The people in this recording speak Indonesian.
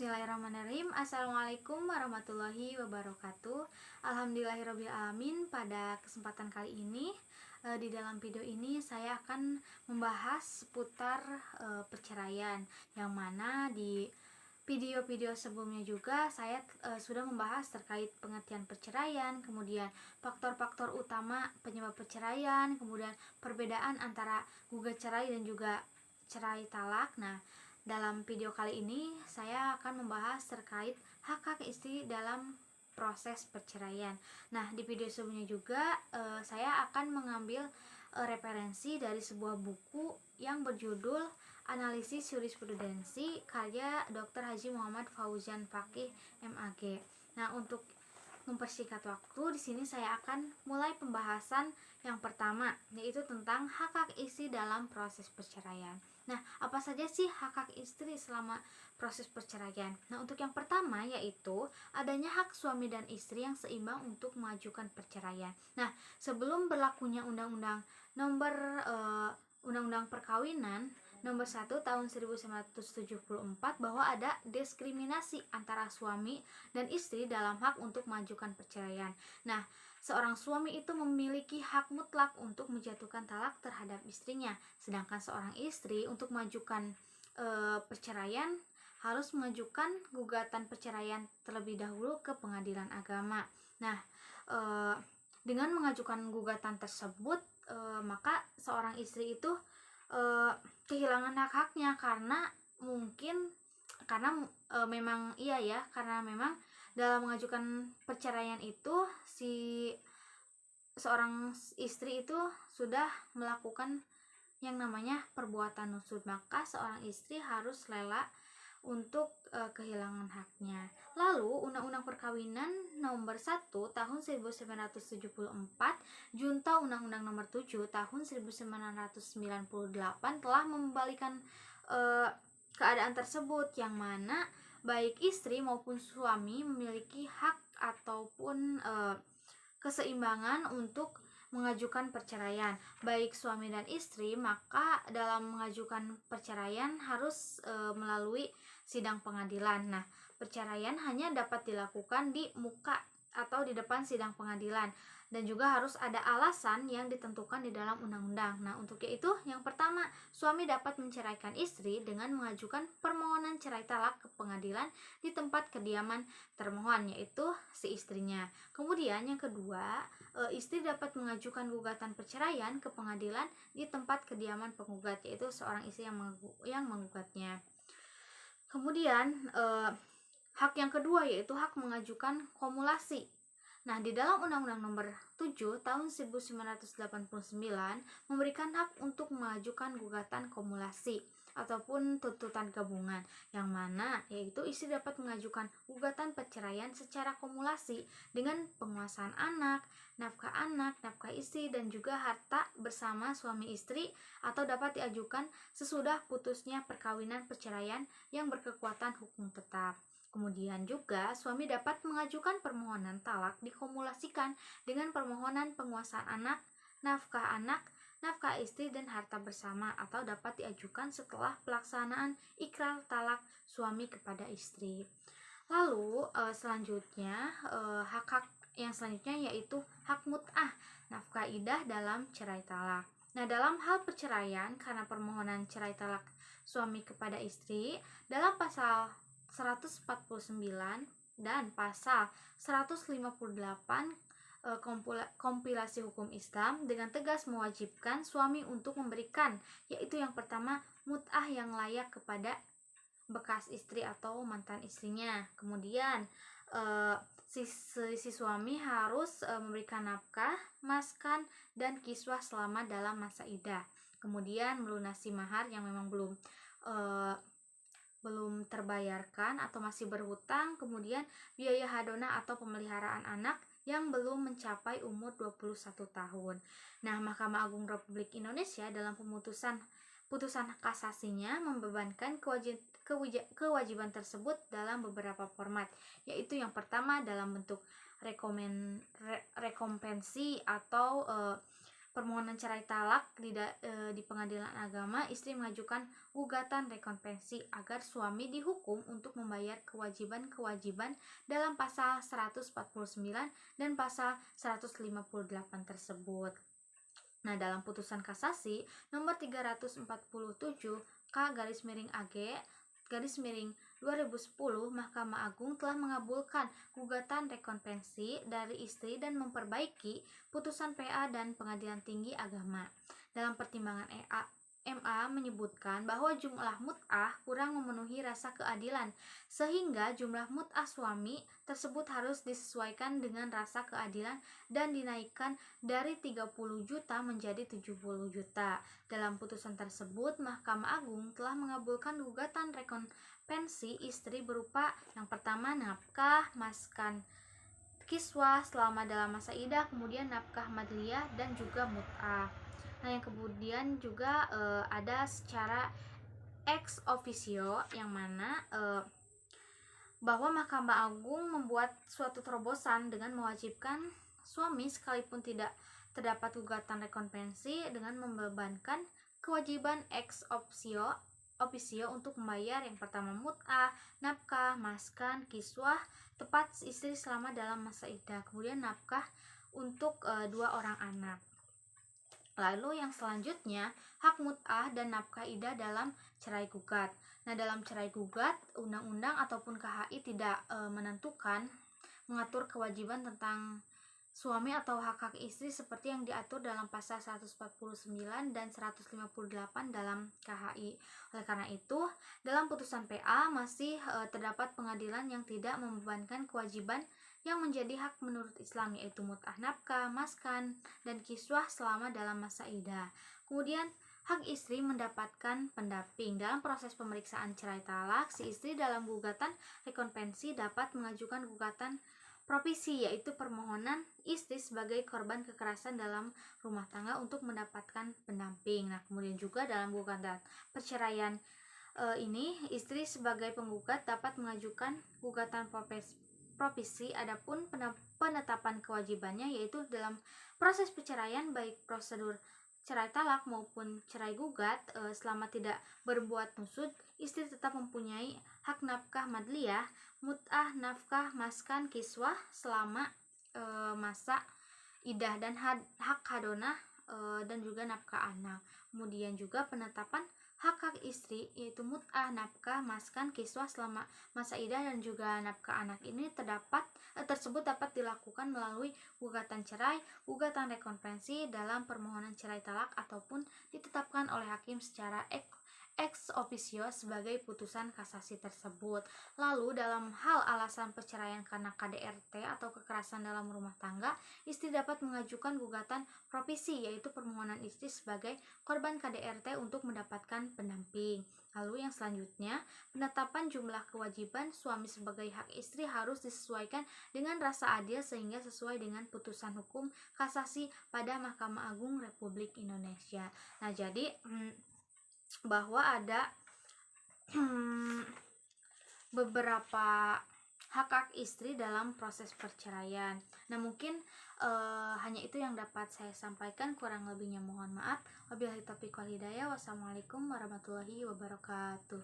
Bismillahirrahmanirrahim. Assalamualaikum warahmatullahi wabarakatuh. Alhamdulillahirabbil alamin. Pada kesempatan kali ini di dalam video ini saya akan membahas seputar perceraian, yang mana di video-video sebelumnya juga saya sudah membahas terkait pengertian perceraian, kemudian faktor-faktor utama penyebab perceraian, kemudian perbedaan antara gugat cerai dan juga cerai talak. Nah, dalam video kali ini saya akan membahas terkait hak-hak istri dalam proses perceraian. Nah, di video sebelumnya juga saya akan mengambil referensi dari sebuah buku yang berjudul Analisis Jurisprudensi karya Dr. Haji Muhammad Fauzan Faqih MAG. Nah, untuk mempersingkat waktu, di sini saya akan mulai pembahasan yang pertama, yaitu tentang hak-hak istri dalam proses perceraian. Nah, apa saja sih hak-hak istri selama proses perceraian? Nah, untuk yang pertama yaitu adanya hak suami dan istri yang seimbang untuk mengajukan perceraian. Nah, sebelum berlakunya Undang-Undang Perkawinan Nomor 1 Tahun 1974 bahwa ada diskriminasi antara suami dan istri dalam hak untuk mengajukan perceraian. Nah, seorang suami itu memiliki hak mutlak untuk menjatuhkan talak terhadap istrinya, sedangkan seorang istri untuk mengajukan perceraian harus mengajukan gugatan perceraian terlebih dahulu ke pengadilan agama. Nah, dengan mengajukan gugatan tersebut, maka seorang istri itu kehilangan hak-haknya karena memang dalam mengajukan perceraian itu seorang istri itu sudah melakukan yang namanya perbuatan nusuk, maka seorang istri harus rela untuk kehilangan haknya. Lalu Undang-Undang Perkawinan Nomor 1 Tahun 1974 Junta Undang-Undang Nomor 7 Tahun 1998 telah membalikan keadaan tersebut, yang mana baik istri maupun suami memiliki hak ataupun keseimbangan untuk mengajukan perceraian. Baik suami dan istri, maka dalam mengajukan perceraian harus melalui sidang pengadilan. Nah, perceraian hanya dapat dilakukan di muka atau di depan sidang pengadilan, dan juga harus ada alasan yang ditentukan di dalam undang-undang. Nah, untuk yaitu yang pertama, suami dapat menceraikan istri dengan mengajukan permohonan cerai talak ke pengadilan di tempat kediaman termohon, yaitu si istrinya. Kemudian yang kedua, istri dapat mengajukan gugatan perceraian ke pengadilan di tempat kediaman penggugat, yaitu seorang istri yang menggugatnya. Kemudian hak yang kedua yaitu hak mengajukan kumulasi. Nah, di dalam Undang-Undang Nomor 7 Tahun 1989 memberikan hak untuk mengajukan gugatan kumulasi ataupun tuntutan gabungan, yang mana yaitu istri dapat mengajukan gugatan perceraian secara kumulasi dengan penguasaan anak, nafkah istri, dan juga harta bersama suami istri, atau dapat diajukan sesudah putusnya perkawinan perceraian yang berkekuatan hukum tetap. Kemudian juga suami dapat mengajukan permohonan talak dikumulasikan dengan permohonan penguasaan anak, nafkah istri, dan harta bersama, atau dapat diajukan setelah pelaksanaan ikrar talak suami kepada istri. Lalu selanjutnya hak-hak yang selanjutnya yaitu hak mut'ah, nafkah idah dalam cerai talak. Nah, dalam hal perceraian karena permohonan cerai talak suami kepada istri, dalam pasal 149 dan pasal 158 kompilasi hukum Islam dengan tegas mewajibkan suami untuk memberikan, yaitu yang pertama, mut'ah yang layak kepada bekas istri atau mantan istrinya. Kemudian si suami harus memberikan nafkah, maskan, dan kiswah selama dalam masa iddah. Kemudian melunasi mahar yang memang belum terbayarkan atau masih berhutang. Kemudian biaya hadonah atau pemeliharaan anak yang belum mencapai umur 21 tahun. Nah, Mahkamah Agung Republik Indonesia dalam putusan kasasinya membebankan kewajiban tersebut dalam beberapa format, yaitu yang pertama dalam bentuk rekompensi atau permohonan cerai talak di pengadilan agama, istri mengajukan gugatan rekonvensi agar suami dihukum untuk membayar kewajiban-kewajiban dalam pasal 149 dan pasal 158 tersebut. Nah, dalam putusan kasasi nomor 347 K/AG garis miring 2010, Mahkamah Agung telah mengabulkan gugatan rekonvensi dari istri dan memperbaiki putusan PA dan Pengadilan Tinggi Agama. Dalam pertimbangan MA menyebutkan bahwa jumlah mut'ah kurang memenuhi rasa keadilan, sehingga jumlah mut'ah suami tersebut harus disesuaikan dengan rasa keadilan dan dinaikkan dari 30 juta menjadi 70 juta. Dalam putusan tersebut, Mahkamah Agung telah mengabulkan gugatan rekonvensi istri berupa yang pertama nafkah, maskan, kiswah selama dalam masa iddah, kemudian nafkah madliyah dan juga mut'ah. Nah, yang kemudian juga ada secara ex officio, yang mana bahwa Mahkamah Agung membuat suatu terobosan dengan mewajibkan suami sekalipun tidak terdapat gugatan rekonvensi dengan membebankan kewajiban ex officio untuk membayar yang pertama mut'ah, nafkah, maskan, kiswah tepat istri selama dalam masa iddah, kemudian nafkah untuk 2 orang anak. Lalu yang selanjutnya, hak mut'ah dan nafkah iddah dalam cerai gugat. Nah, dalam cerai gugat, undang-undang ataupun KHI tidak mengatur kewajiban tentang suami atau hak-hak istri seperti yang diatur dalam pasal 149 dan 158 dalam KHI. Oleh karena itu, dalam putusan PA masih terdapat pengadilan yang tidak membebankan kewajiban yang menjadi hak menurut Islam, yaitu mut'ah, nafkah, maskan, dan kiswah selama dalam masa iddah. Kemudian hak istri mendapatkan pendamping. Dalam proses pemeriksaan cerai talak, si istri dalam gugatan rekonvensi dapat mengajukan gugatan propisi, yaitu permohonan istri sebagai korban kekerasan dalam rumah tangga untuk mendapatkan pendamping. Nah, kemudian juga dalam gugatan perceraian ini, istri sebagai penggugat dapat mengajukan gugatan propisi. Adapun penetapan kewajibannya, yaitu dalam proses perceraian baik prosedur cerai talak maupun cerai gugat, selama tidak berbuat nusud, istri tetap mempunyai hak nafkah madliyah, mut'ah, nafkah, maskan, kiswah selama masa iddah, dan hak hadonah dan juga nafkah anak. Kemudian juga penetapan hak-hak istri, yaitu mut'ah, nafkah, maskan, kiswah selama masa iddah dan juga nafkah anak ini tersebut dapat dilakukan melalui gugatan cerai, gugatan rekonvensi dalam permohonan cerai talak, ataupun ditetapkan oleh hakim secara ex officio sebagai putusan kasasi tersebut. Lalu dalam hal alasan perceraian karena KDRT atau kekerasan dalam rumah tangga, istri dapat mengajukan gugatan propisi, yaitu permohonan istri sebagai korban KDRT untuk mendapatkan pendamping. Lalu yang selanjutnya, penetapan jumlah kewajiban suami sebagai hak istri harus disesuaikan dengan rasa adil sehingga sesuai dengan putusan hukum kasasi pada Mahkamah Agung Republik Indonesia. Nah, jadi bahwa ada beberapa hak-hak istri dalam proses perceraian. Nah, mungkin hanya itu yang dapat saya sampaikan, kurang lebihnya mohon maaf. Wabillahi taufiq wal hidayah. Wassalamualaikum warahmatullahi wabarakatuh.